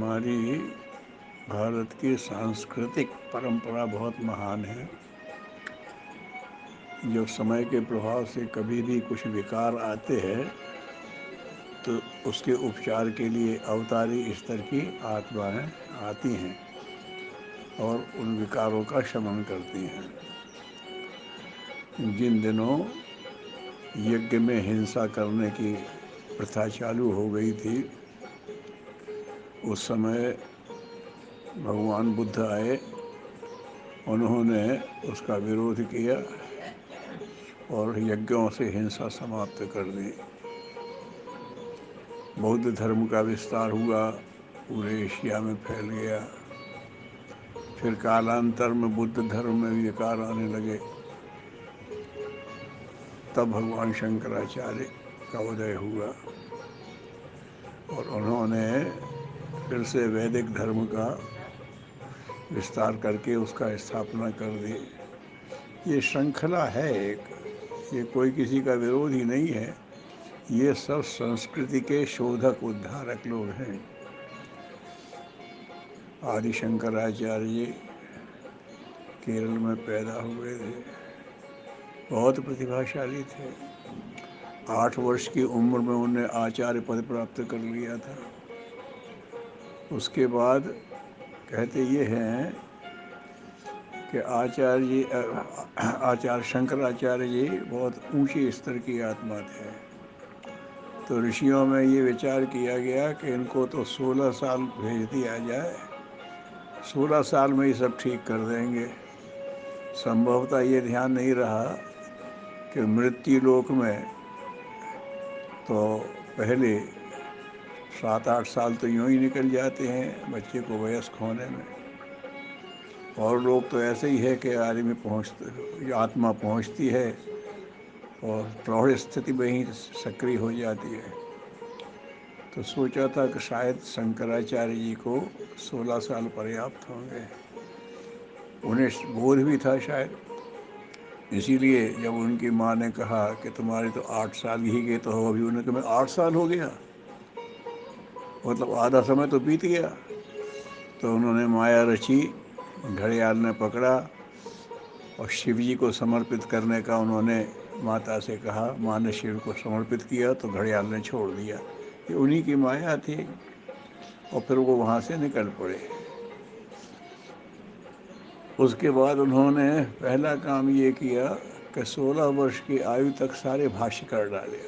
हमारी भारत की सांस्कृतिक परंपरा बहुत महान है। जब समय के प्रभाव से कभी भी कुछ विकार आते हैं तो उसके उपचार के लिए अवतारी स्तर की आत्माएं आती हैं और उन विकारों का शमन करती हैं। जिन दिनों यज्ञ में हिंसा करने की प्रथा चालू हो गई थी, उस समय भगवान बुद्ध आए। उन्होंने उसका विरोध किया और यज्ञों से हिंसा समाप्त कर दी। बौद्ध धर्म का विस्तार हुआ, पूरे एशिया में फैल गया। फिर कालांतर में बुद्ध धर्म में विकार आने लगे। तब भगवान शंकराचार्य का उदय हुआ और उन्होंने फिर से वैदिक धर्म का विस्तार करके उसका स्थापना कर दी। ये श्रृंखला है एक, ये कोई किसी का विरोधी नहीं है। ये सब संस्कृति के शोधक उद्धारक लोग हैं। आदि शंकराचार्य जी केरल में पैदा हुए थे, बहुत प्रतिभाशाली थे। 8 वर्ष की उम्र में उन्हें आचार्य पद प्राप्त कर लिया था। उसके बाद कहते ये हैं कि आचार्य शंकराचार्य जी बहुत ऊंचे स्तर की आत्मा थे। तो ऋषियों में ये विचार किया गया कि इनको तो 16 साल भेज दिया जाए, 16 साल में ही सब ठीक कर देंगे। संभवतः ये ध्यान नहीं रहा कि मृत्यु लोक में तो पहले 7-8 साल तो यूं ही निकल जाते हैं बच्चे को वयस्क होने में। और लोग तो ऐसे ही है कि आत्मा पहुंचती है और प्रौढ़ स्थिति में ही सक्रिय हो जाती है। तो सोचा था कि शायद शंकराचार्य जी को 16 साल पर्याप्त होंगे। उन्हें बोध भी था शायद, इसीलिए जब उनकी माँ ने कहा कि तुम्हारे तो 8 साल ही के तो हो, अभी उन्हें तुम्हें 8 साल हो गया, मतलब आधा समय तो बीत गया। तो उन्होंने माया रची, घड़ियाल ने पकड़ा और शिव जी को समर्पित करने का उन्होंने माता से कहा। माँ ने शिव को समर्पित किया तो घड़ियाल ने छोड़ दिया। ये उन्हीं की माया थी और फिर वो वहाँ से निकल पड़े। उसके बाद उन्होंने पहला काम ये किया कि 16 वर्ष की आयु तक सारे भाष्य कर डाले।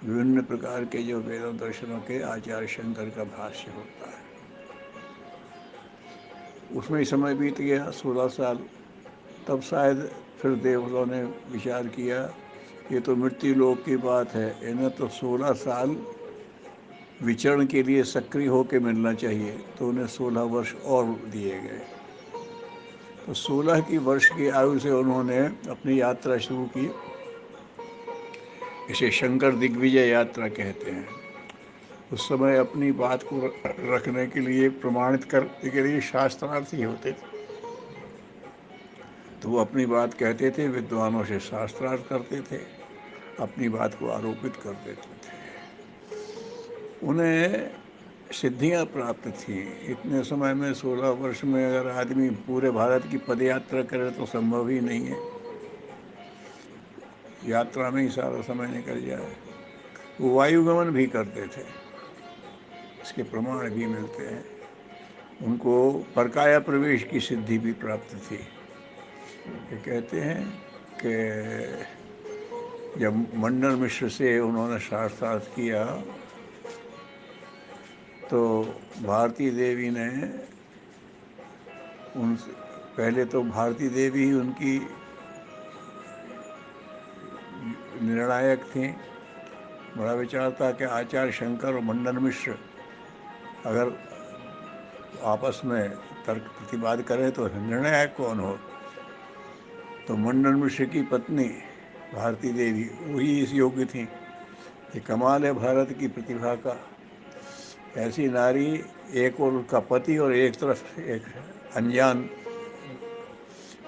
विभिन्न प्रकार के जो वेदों दर्शनों के आचार्य शंकर का भाष्य होता है, उसमें ही समय बीत गया 16 साल। तब शायद फिर देवताओं ने विचार किया ये तो मृत्यु लोक की बात है, इन्हें तो 16 साल विचरण के लिए सक्रिय होकर मिलना चाहिए। तो उन्हें 16 वर्ष और दिए गए। तो 16 की वर्ष की आयु से उन्होंने अपनी यात्रा शुरू की। इसे शंकर दिग्विजय यात्रा कहते हैं। उस समय अपनी बात को रखने के लिए, प्रमाणित करने के लिए शास्त्रार्थ ही होते थे। तो वो अपनी बात कहते थे, विद्वानों से शास्त्रार्थ करते थे, अपनी बात को आरोपित कर देते थे। उन्हें सिद्धियां प्राप्त थी। इतने समय में 16 वर्ष में अगर आदमी पूरे भारत की पदयात्रा करे तो संभव ही नहीं है, यात्रा में ही सारा समय निकल जाए। वो वायुगमन भी करते थे, इसके प्रमाण भी मिलते हैं। उनको परकाया प्रवेश की सिद्धि भी प्राप्त थी। ये कहते हैं कि जब मंडन मिश्र से उन्होंने शास्त्रार्थ किया तो भारती देवी ने उनसे, पहले तो भारती देवी ही उनकी निर्णायक थी। बड़ा विचार था कि आचार्य शंकर और मंडन मिश्र अगर आपस में तर्क प्रतिवाद करें तो निर्णायक कौन हो। तो मंडन मिश्र की पत्नी भारती देवी वही इस योग्य थी। ये कमाल है भारत की प्रतिभा का। ऐसी नारी, एक और उसका पति और एक तरफ एक अनजान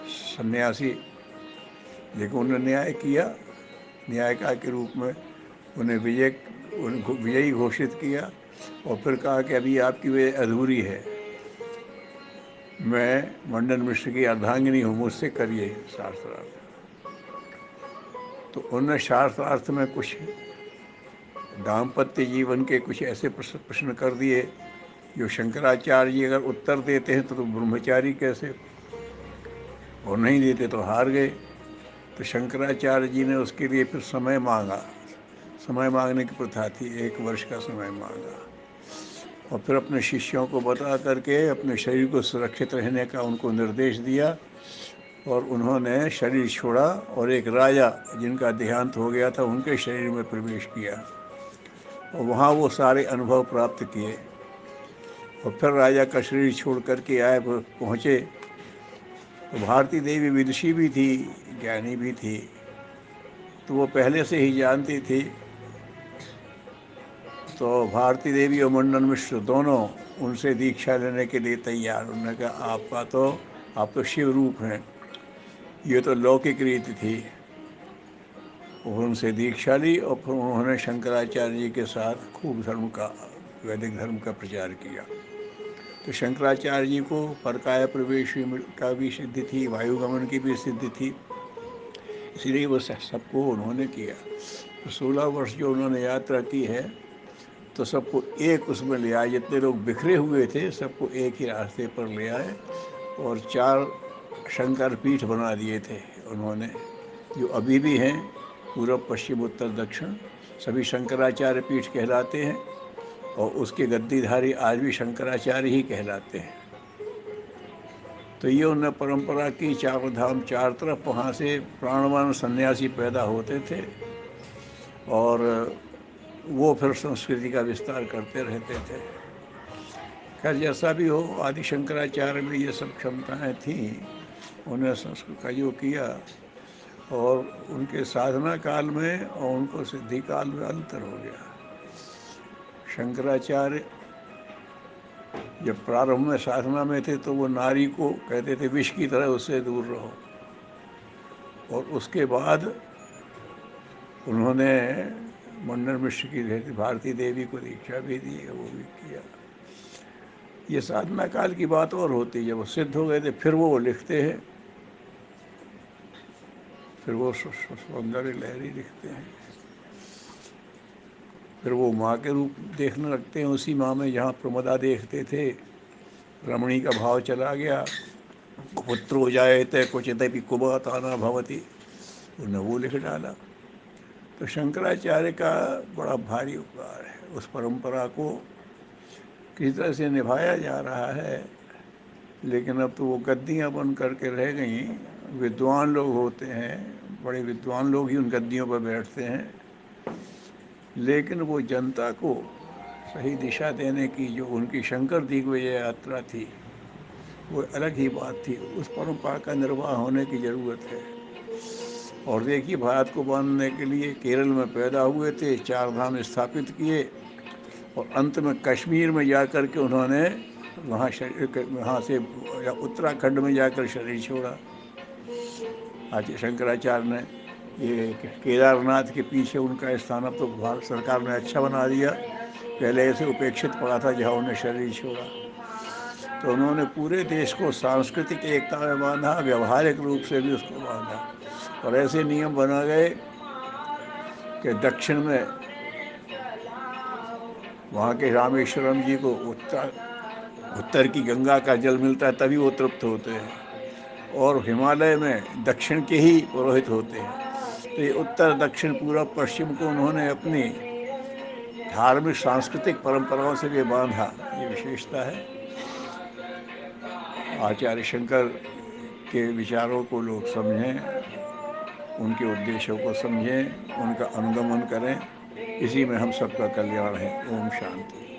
सन्यासी, लेकिन उन्होंने न्याय किया। न्यायिका के रूप में उन्हें विजयी घोषित किया और फिर कहा कि अभी आपकी वे अधूरी है, मैं मंडन मिश्र की अर्धांगिनी हूँ, मुझसे करिए शास्त्रार्थ। तो उन्होंने शास्त्रार्थ में कुछ दाम्पत्य जीवन के कुछ ऐसे प्रश्न कर दिए जो शंकराचार्य जी अगर उत्तर देते हैं तो ब्रह्मचारी कैसे, और नहीं देते तो हार गए। तो शंकराचार्य जी ने उसके लिए फिर समय मांगा, समय मांगने की प्रथा थी, 1 वर्ष का समय मांगा, और फिर अपने शिष्यों को बता करके अपने शरीर को सुरक्षित रहने का उनको निर्देश दिया, और उन्होंने शरीर छोड़ा और एक राजा जिनका देहांत हो गया था उनके शरीर में प्रवेश किया, और वहाँ वो सारे अनुभव प्राप्त किए। और फिर राजा का शरीर छोड़ करके आए, पहुँचे तो भारती देवी विदुषी भी थी, ज्ञानी भी थी, तो वो पहले से ही जानती थी। तो भारती देवी और मंडन मिश्र दोनों उनसे दीक्षा लेने के लिए तैयार। उन्होंने कहा आप तो शिव रूप हैं, ये तो लौकिक रीति थी। उनसे दीक्षा ली और फिर उन्होंने शंकराचार्य जी के साथ खूब वैदिक धर्म का प्रचार किया। तो शंकराचार्य जी को परकाय प्रवेश का भी सिद्धि थी, वायुगमन की भी सिद्धि थी, इसलिए वो सबको उन्होंने किया। तो 16 वर्ष जो उन्होंने यात्रा की है तो सबको एक उसमें ले आए, जितने लोग बिखरे हुए थे सबको एक ही रास्ते पर ले आए, और 4 शंकर पीठ बना दिए थे उन्होंने, जो अभी भी हैं, पूर्व पश्चिम उत्तर दक्षिण सभी शंकराचार्य पीठ कहलाते हैं, और उसके गद्दीधारी आज भी शंकराचार्य ही कहलाते हैं। तो ये उन्हें परंपरा की, 4 धाम 4 तरफ वहाँ से प्राणवान सन्यासी पैदा होते थे, और वो फिर संस्कृति का विस्तार करते रहते थे। खैर जैसा भी हो, आदि शंकराचार्य में ये सब क्षमताएं थीं, उन्हें संस्कृत का जो किया, और उनके साधना काल में और उनको सिद्धि काल में अंतर हो गया। शंकराचार्य जब प्रारंभ में साधना में थे तो वो नारी को कहते थे विष की तरह उससे दूर रहो, और उसके बाद उन्होंने मंडन मिश्र की भारती देवी को दीक्षा भी दी, वो भी किया। ये साधना काल की बात और होती है, जब वो सिद्ध हो गए थे फिर वो लिखते हैं, फिर वो सौंदर्य लहरी लिखते हैं, फिर वो माँ के रूप देखने लगते हैं, उसी माँ में जहाँ प्रमदा देखते थे रमणी का भाव चला गया। पुत्रो जायते क्वचिदपि कुबताना भवति, उन्हें वो लिख डाला। तो शंकराचार्य का बड़ा भारी उपकार है, उस परंपरा को किसी तरह से निभाया जा रहा है, लेकिन अब तो वो गद्दियाँ बन करके रह गई। विद्वान लोग होते हैं, बड़े विद्वान लोग ही उन गद्दियों पर बैठते हैं, लेकिन वो जनता को सही दिशा देने की जो उनकी शंकर दिग्विजय यात्रा थी वो अलग ही बात थी। उस परंपरा का निर्वाह होने की ज़रूरत है। और देखिए, भारत को बांधने के लिए केरल में पैदा हुए थे, 4 धाम स्थापित किए, और अंत में कश्मीर में जाकर के उन्होंने वहाँ से उत्तराखंड में जाकर शरीर छोड़ा। आचार्य शंकराचार्य ने ये केदारनाथ के पीछे उनका स्थान अब तो भारत सरकार ने अच्छा बना दिया, पहले ऐसे उपेक्षित पड़ा था जहाँ उन्हें शरीर छोड़ा। तो उन्होंने पूरे देश को सांस्कृतिक एकता में बांधा, व्यवहारिक रूप से भी उसको बांधा, और ऐसे नियम बना गए कि दक्षिण में वहाँ के रामेश्वरम जी को उत्तर की गंगा का जल मिलता है तभी वो तृप्त होते हैं, और हिमालय में दक्षिण के ही पुरोहित होते हैं। तो ये उत्तर दक्षिण पूर्व पश्चिम को उन्होंने अपनी धार्मिक सांस्कृतिक परंपराओं से भी बांधा, ये विशेषता है। आचार्य शंकर के विचारों को लोग समझें, उनके उद्देश्यों को समझें, उनका अनुगमन करें, इसी में हम सबका कल्याण है। ओम शांति।